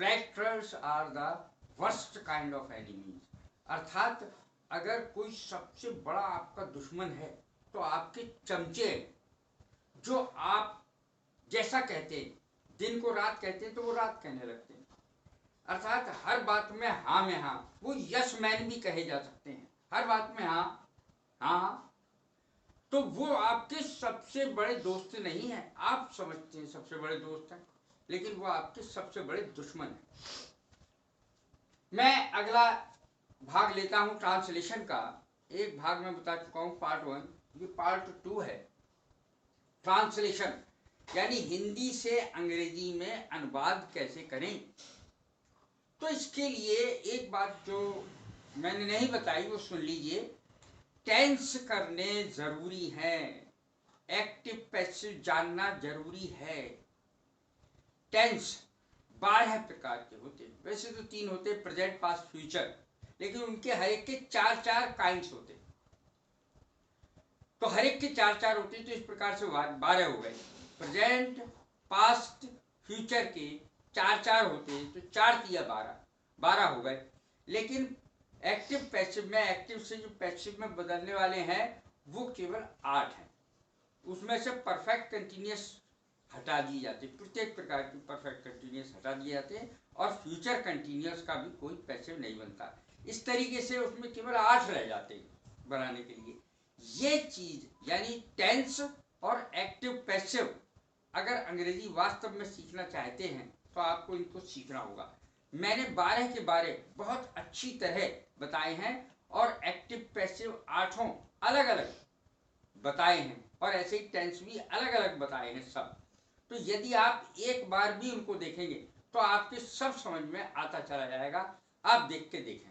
फ्लैटरर्स are the worst kind of enemies. अर्थात अगर कोई सबसे बड़ा आपका दुश्मन है तो आपके चमचे, जो आप जैसा कहते हैं, दिन को रात कहते हैं तो वो रात कहने लगते हैं। अर्थात हर बात में हाँ में हाँ, वो यस मैन भी कहे जा सकते हैं, हर बात में हाँ हाँ। तो वो आपके सबसे बड़े दोस्त नहीं है, आप समझते हैं सबसे बड़े दोस्त हैं, लेकिन वो आपके सबसे बड़े दुश्मन हैं। मैं अगला भाग लेता हूं ट्रांसलेशन का। एक भाग में बता चुका हूं पार्ट 1, ये पार्ट 2 है। ट्रांसलेशन यानी हिंदी से अंग्रेजी में अनुवाद कैसे करें। तो इसके लिए एक बात जो मैंने नहीं बताई वो सुन लीजिए। टेंस करने जरूरी है, एक्टिव पैसिव जानना जरूरी है। टेंस 12 प्रकार के होते हैं, वैसे तो 3 होते हैं, प्रेजेंट पास्ट फ्यूचर, लेकिन उनके हर एक के 4-4 काइंड्स होते हैं। तो हर एक के 4-4 होते हैं, तो इस प्रकार से 12 हो गए। प्रेजेंट पास्ट फ्यूचर के 4-4 होते हैं, तो 4 तिया 12 हो गए। लेकिन एक्टिव पैसिव में, एक्टिव से जो पैसिव में बदलने वाले हैं वो केवल 8 हैं। उसमें से परफेक्ट कंटिन्यूस हटा दिए जाते हैं, प्रत्येक प्रकार की परफेक्ट कंटिन्यूस हटा दिए जाते हैं, और फ्यूचर कंटिन्यूस का भी कोई पैसिव नहीं बनता। इस तरीके से उसमें केवल 8 रह जाते हैं बनाने के लिए। ये चीज यानी टेंस और एक्टिव पैसिव अगर अंग्रेजी वास्तव में सीखना चाहते हैं तो आपको इनको सीखना होगा। मैंने 12 के बारे बहुत अच्छी तरह बताए हैं, और एक्टिव पैसिव 8 अलग अलग बताए हैं, और ऐसे ही टेंस भी अलग अलग बताए हैं सब। तो यदि आप एक बार भी उनको देखेंगे तो आपके सब समझ में आता चला जाएगा। आप देख के देखें।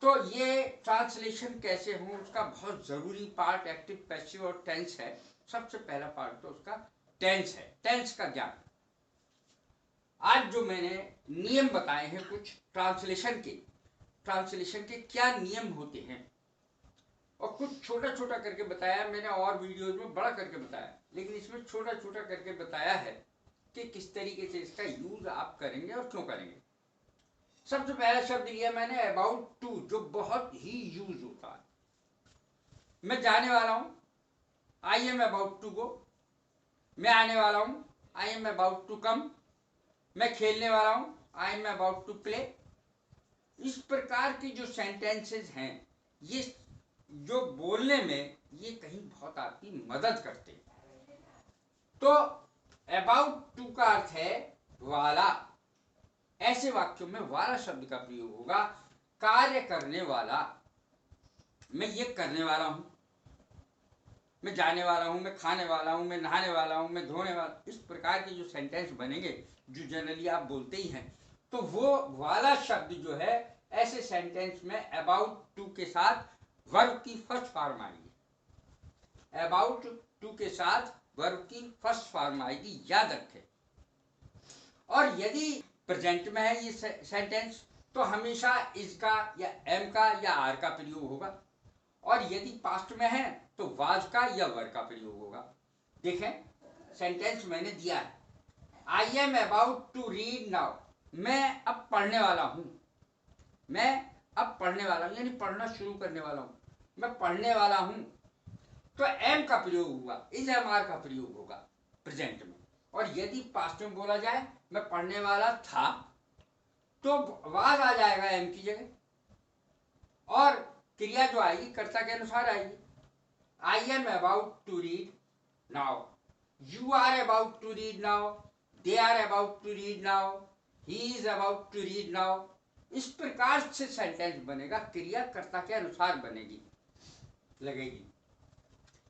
तो ये ट्रांसलेशन कैसे हो उसका बहुत जरूरी पार्ट एक्टिव पैसिव और टेंस है। सबसे पहला पार्ट तो उसका टेंस है, टेंस का ज्ञान। आज जो मैंने नियम बताए हैं कुछ ट्रांसलेशन के क्या नियम होते हैं, और कुछ छोटा छोटा करके बताया मैंने, और वीडियोज में बड़ा करके बताया, लेकिन इसमें छोटा छोटा करके बताया है कि किस तरीके से इसका यूज आप करेंगे और क्यों करेंगे। सबसे पहला शब्द लिया मैंने अबाउट टू, जो बहुत ही यूज होता है। मैं जाने वाला हूं, I am about to go. मैं आने वाला हूं, I am about to come. मैं खेलने वाला हूं, I am about to play. इस प्रकार की जो सेंटेंसेस हैं, ये जो बोलने में ये कहीं बहुत आपकी मदद करते हैं। तो अबाउट टू का अर्थ है वाला। ऐसे वाक्यों में वाला शब्द का प्रयोग होगा। कार्य करने वाला, मैं ये करने वाला हूं, मैं जाने वाला हूं, मैं खाने वाला हूं, मैं नहाने वाला हूं, मैं धोने वाला। इस प्रकार के जो सेंटेंस बनेंगे जो जनरली आप बोलते ही हैं, तो वो वाला शब्द जो है ऐसे सेंटेंस में अबाउट टू के साथ वर्ब की फर्स्ट फॉर्म आएगी। अबाउट टू के साथ वर्ब की फर्स्ट फॉर्म आएगी, याद रखें। और यदि प्रेजेंट में है ये सेंटेंस तो हमेशा इसका या एम का या आर का प्रयोग होगा, और यदि पास्ट में है तो वाज का या वर का प्रयोग होगा। देखें सेंटेंस मैंने दिया है, I am about to read now. मैं अब पढ़ने वाला हूं, मैं अब पढ़ने वाला हूं यानी पढ़ना शुरू करने वाला हूं, मैं पढ़ने वाला हूं। तो एम का प्रयोग हुआ, इज एम आर का प्रयोग होगा प्रेजेंट में। और यदि पास्ट में बोला जाए मैं पढ़ने वाला था, तो वाज आ जाएगा एम की जगह, और क्रिया जो आएगी कर्ता के अनुसार आएगी। I am about to read now, you are about to read now, they are about to read now, he is about to read now. इस प्रकार से सेंटेंस बनेगा, क्रिया कर्ता के अनुसार बनेगी, लगेगी।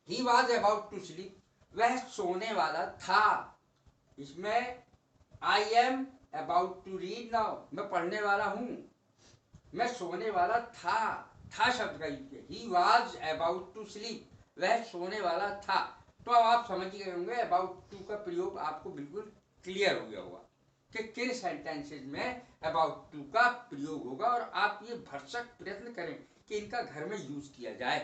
He was about to sleep, वह सोने वाला था। इसमें I am about to read now, मैं पढ़ने वाला हूं, मैं सोने वाला था शब्द का यूज किया। He was about to sleep, वह सोने वाला था। तो अब आप समझ गए होंगे अबाउट टू का प्रयोग आपको बिल्कुल क्लियर हो गया होगा कि किन सेंटेंसेज में अबाउट टू का प्रयोग होगा, और आप ये भरसक प्रयत्न करें कि इनका घर में यूज किया जाए।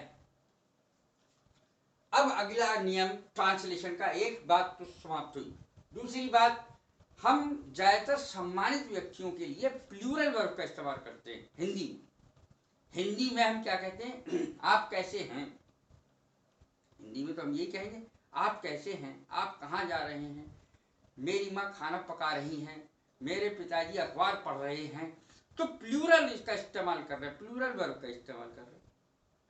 अब अगला नियम ट्रांसलेशन का, एक बात तो समाप्त हुई। दूसरी बात, हम ज्यादातर सम्मानित व्यक्तियों के लिए प्लूरल वर्ब का इस्तेमाल करते हैं हिंदी में। हिंदी में हम क्या कहते हैं, आप कैसे हैं। हिंदी में तो हम ये कहेंगे, आप कैसे हैं, आप कहाँ जा रहे हैं, मेरी माँ खाना पका रही हैं, मेरे पिताजी अखबार पढ़ रहे हैं। तो प्लूरल इसका इस्तेमाल कर रहे हैं, प्लूरल वर्ब का इस्तेमाल कर रहे हैं।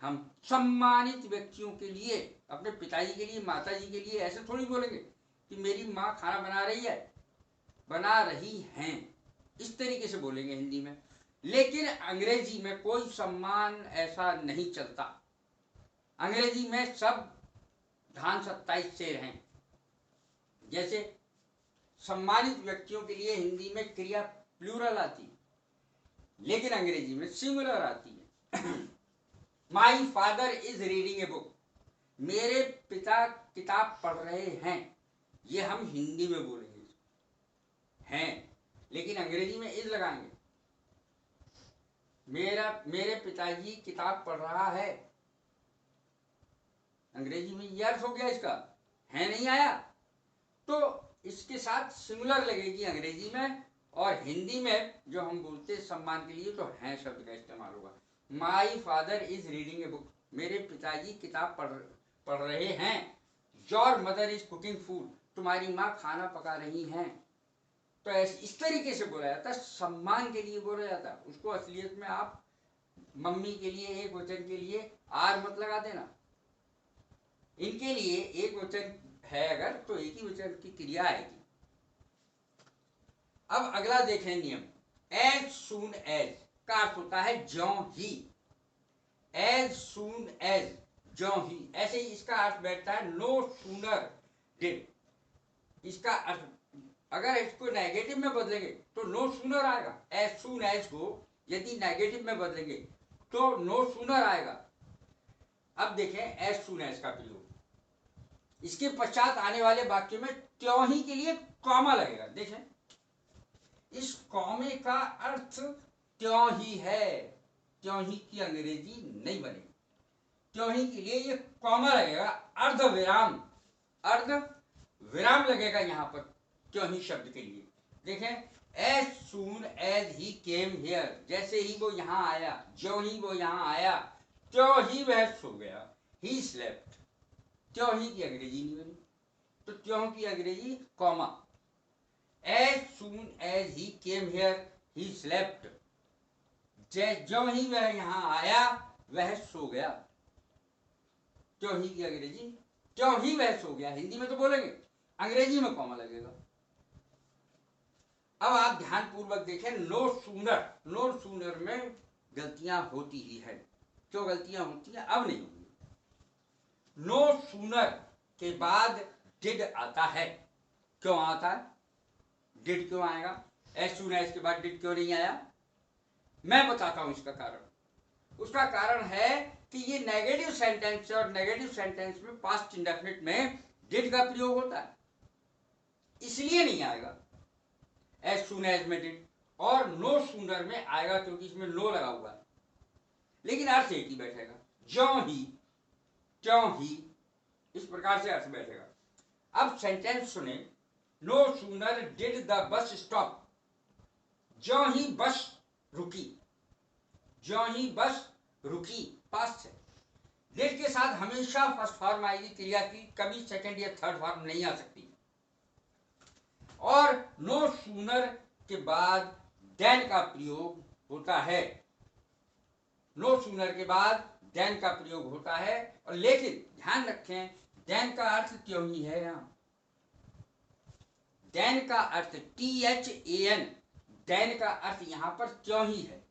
हम सम्मानित व्यक्तियों के लिए, अपने पिताजी के लिए, माता जी के लिए ऐसे थोड़ी बोलेंगे कि मेरी माँ खाना बना रही है, बना रही हैं, इस तरीके से बोलेंगे हिंदी में। लेकिन अंग्रेजी में कोई सम्मान ऐसा नहीं चलता। अंग्रेजी में सब धान 27 शेर हैं। जैसे सम्मानित व्यक्तियों के लिए हिंदी में क्रिया प्लूरल आती है, लेकिन अंग्रेजी में सिंगुलर आती है। My father is reading a book, मेरे पिता किताब पढ़ रहे हैं, ये हम हिंदी में बोलेंगे हैं, लेकिन अंग्रेजी में इज लगाएंगे। मेरे पिताजी किताब पढ़ रहा है, अंग्रेजी में ये अर्थ हो गया इसका, है नहीं आया, तो इसके साथ सिंगुलर लगेगी अंग्रेजी में, और हिंदी में जो हम बोलते सम्मान के लिए तो हैं शब्द का इस्तेमाल होगा। My father is reading a book, मेरे पिताजी किताब पढ़ रहे हैं। Your mother is cooking food, तुम्हारी माँ खाना पका रही हैं। तो ऐसे इस तरीके से बोला जाता है, सम्मान के लिए बोला जाता है उसको। असलियत में आप मम्मी के लिए एक वचन के लिए आर मत लगा देना, इनके लिए एक वचन है अगर तो एक ही वचन की क्रिया आएगी। अब अगला देखें नियम, एज सून एज का अर्थ होता है ज्यों ही। एज सून एज, ज्यों ही, ऐसे ही इसका अर्थ बैठता है नो सूनर डिड। इसका अर्थ अगर इसको नेगेटिव में बदलेंगे तो नो सूनर आएगा। एज सून एज को यदि नेगेटिव में बदलेंगे तो नो सूनर आएगा। अब देखें एज सून एज का प्रयोग, इसके पश्चात आने वाले वाक्य में त्यों ही के लिए कॉमा लगेगा। देखें, इस कॉमे का अर्थ त्यों ही है, त्यों ही की अंग्रेजी नहीं बनेगी। त्यों ही के लिए ये कॉमा लगेगा, अर्ध विराम, अर्ध विराम लगेगा यहां पर त्यों ही शब्द के लिए। देखें, as soon as he came here, जैसे ही वो यहां आया, ज्यों ही वो यहां आया, त्यों ही वह सो गया। ही स्लेप्ट, त्यों ही की अंग्रेजी नहीं बनी, तो त्यों की अंग्रेजी comma. As soon as he came here he slept, ज्यों ही वह यहां आया वह सो गया। त्यों ही की अंग्रेजी त्यों ही वह सो गया, हिंदी में तो बोलेंगे, अंग्रेजी में कॉमा लगेगा। अब आप ध्यान पूर्वक देखें, नो सूनर, नो सूनर में गलतियां होती ही है। क्यों गलतियां होती हैं, अब नहीं होंगी। नो सूनर के बाद डिड आता है। क्यों आता है, डिड क्यों आएगा, एज सून एज के बाद डिड क्यों नहीं आया? मैं बताता हूं इसका कारण। उसका कारण है कि ये नेगेटिव सेंटेंस है, और नेगेटिव सेंटेंस में पास्ट इंडेफिनिट में डिड का प्रयोग होता है, इसलिए नहीं आएगा एज सून एज में डिड, और नो सूनर में आएगा क्योंकि इसमें नो लगा हुआ है, लेकिन अर्थ एक ही बैठेगा, ज्यों ही, त्यों ही, इस प्रकार से अर्थ बैठेगा। अब सेंटेंस सुने, no sooner did the bus stop, ज्यों ही बस रुकी, ज्यों ही बस रुकी, पास्ट है। डिड के साथ हमेशा फर्स्ट फॉर्म आएगी क्रिया की, कभी सेकंड या थर्ड फॉर्म नहीं आ सकती। और नो सूनर के बाद देन का प्रयोग होता है, नो सूनर के बाद देन का प्रयोग होता है, और लेकिन ध्यान रखें देन का अर्थ त्यों ही है। यहां देन का अर्थ THAN, देन का अर्थ यहां पर त्यों ही है,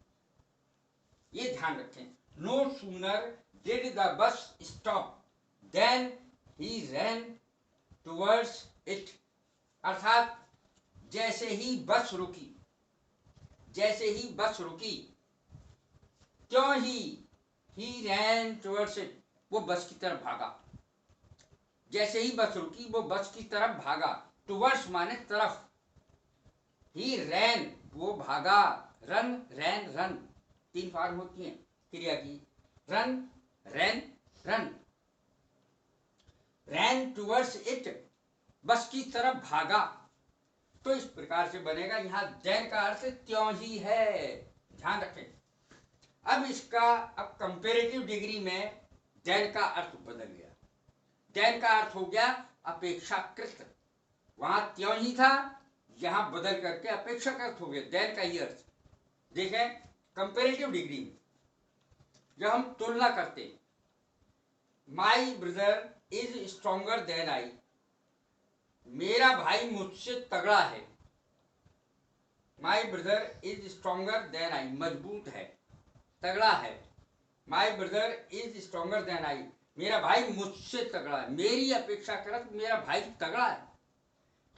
ये ध्यान रखें। No sooner did the bus stop then he ran towards it, अर्थात जैसे ही बस रुकी, जैसे ही बस रुकी, त्यों ही रैन टुवर्ड्स इट, वो बस की तरफ भागा। जैसे ही बस रुकी वो बस की तरफ भागा, टुवर्ड्स माने तरफ, ही रैन वो भागा, रन रैन रन, तीन फॉर्म होती हैं क्रिया की, run ran run. Ran towards it, bus की तरफ भागा, तो इस प्रकार से बनेगा। यहाँ देन का अर्थ त्यों ही है, ध्यान रखें। अब इसका अब कंपेरेटिव डिग्री में देन का अर्थ बदल गया। देन का अर्थ हो गया अपेक्षाकृत, वहां त्यों ही था, यहां बदल करके अपेक्षाकृत हो गया, देन का ही अर्थ। देखें कंपेरेटिव डिग्री में जब हम तुलना करते, my brother is stronger than I, मेरा भाई मुझसे तगड़ा है। My brother is stronger than I, मजबूत है, तगड़ा है। My brother is stronger than I, मेरा भाई मुझसे तगड़ा है, मेरी अपेक्षाकृत मेरा भाई तगड़ा है।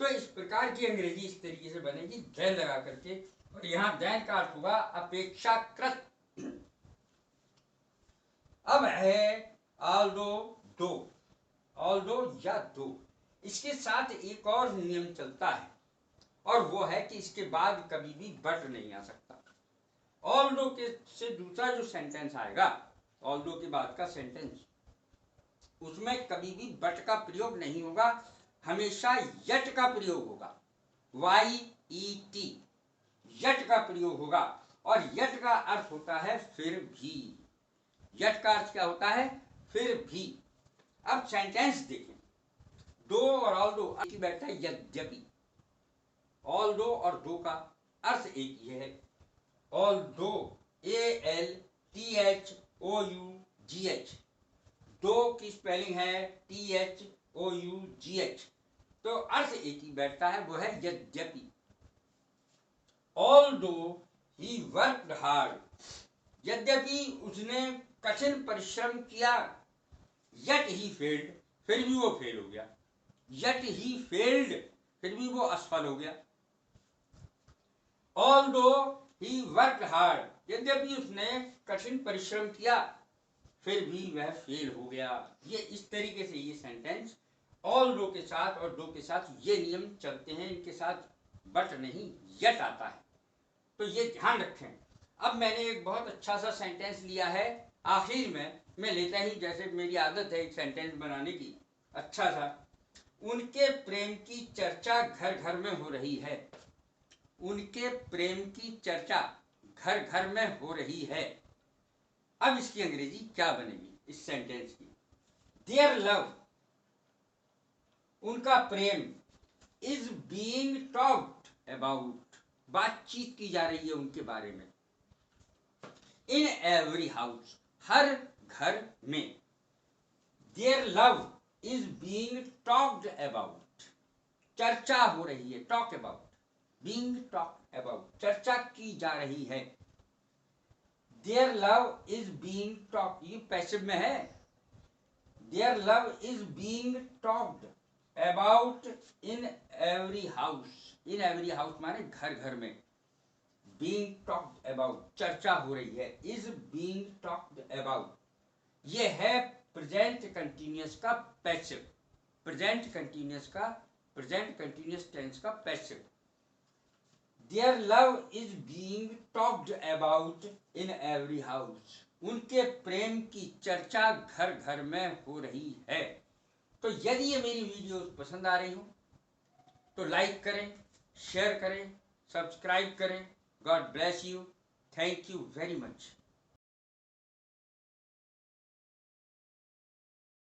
तो इस प्रकार की अंग्रेजी इस तरीके से बनेगी देन लगा करके, और यहां देन का अर्थ हुआ अपेक्षाकृत। अब है ऑल्दो, दो, ऑल्दो या दो, इसके साथ एक और नियम चलता है, और वो है कि इसके बाद कभी भी बट नहीं आ सकता। ऑल्दो के से दूसरा जो सेंटेंस आएगा, ऑल्दो के बाद का सेंटेंस, उसमें कभी भी बट का प्रयोग नहीं होगा, हमेशा यट का प्रयोग होगा, YET, यट का प्रयोग होगा। और यट का अर्थ होता है फिर भी। यट का अर्थ क्या होता है? फिर भी। अब सेंटेंस देखें, दो और ऑल्दो की बैठा है यद्यपि। ऑल्दो और दो का अर्थ एक ही है। ऑल्दो, ALTHOUGH, दो की स्पेलिंग है THOUGH, तो अर्थ एक ही बैठता है, वो है यद्यपि। ऑल्दो ही वर्कड हार्ड, यद्यपि उसने कठिन परिश्रम किया, यट ही फेल्ड, फिर भी वो फेल हो गया। यट ही फेल्ड, फिर भी वो असफल हो गया। ऑल्दो ही वर्कड हार्ड, यद्यपि उसने कठिन परिश्रम किया, फिर भी वह फेल हो गया। ये इस तरीके से ये सेंटेंस ऑल्दो के साथ और दो के साथ ये नियम चलते हैं, इनके साथ बट नहीं यट आता है, तो ये ध्यान रखें। अब मैंने एक बहुत अच्छा सा सेंटेंस लिया है, आखिर में मैं लेता ही, जैसे मेरी आदत है एक सेंटेंस बनाने की अच्छा सा। उनके प्रेम की चर्चा घर घर में हो रही है, उनके प्रेम की चर्चा घर घर में हो रही है। अब इसकी अंग्रेजी क्या बनेगी इस सेंटेंस की? देयर लव, उनका प्रेम, इज बीइंग टॉक्ड अबाउट, बातचीत की जा रही है उनके बारे में। इन एवरी हाउस, हर घर में। Their love is being talked about, चर्चा हो रही है, talk about, being talked about, चर्चा की जा रही है। Their love is being talked, ये पैसिव में है। Their love is being talked about in every house, in every house माने घर घर में। बीइंग टॉक्ड अबाउट, चर्चा हो रही है, इज बीइंग टॉक्ड अबाउट, ये है प्रेजेंट कंटिन्यूअस का पैसिव, प्रेजेंट कंटिन्यूअस का, प्रेजेंट कंटिन्यूअस टेंस का passive. Their love is being talked about in every house, उनके प्रेम की चर्चा घर घर में हो रही है। तो यदि ये मेरी वीडियो पसंद आ रही हो तो लाइक करें, शेयर करें, सब्सक्राइब करें। God bless you, thank you very much.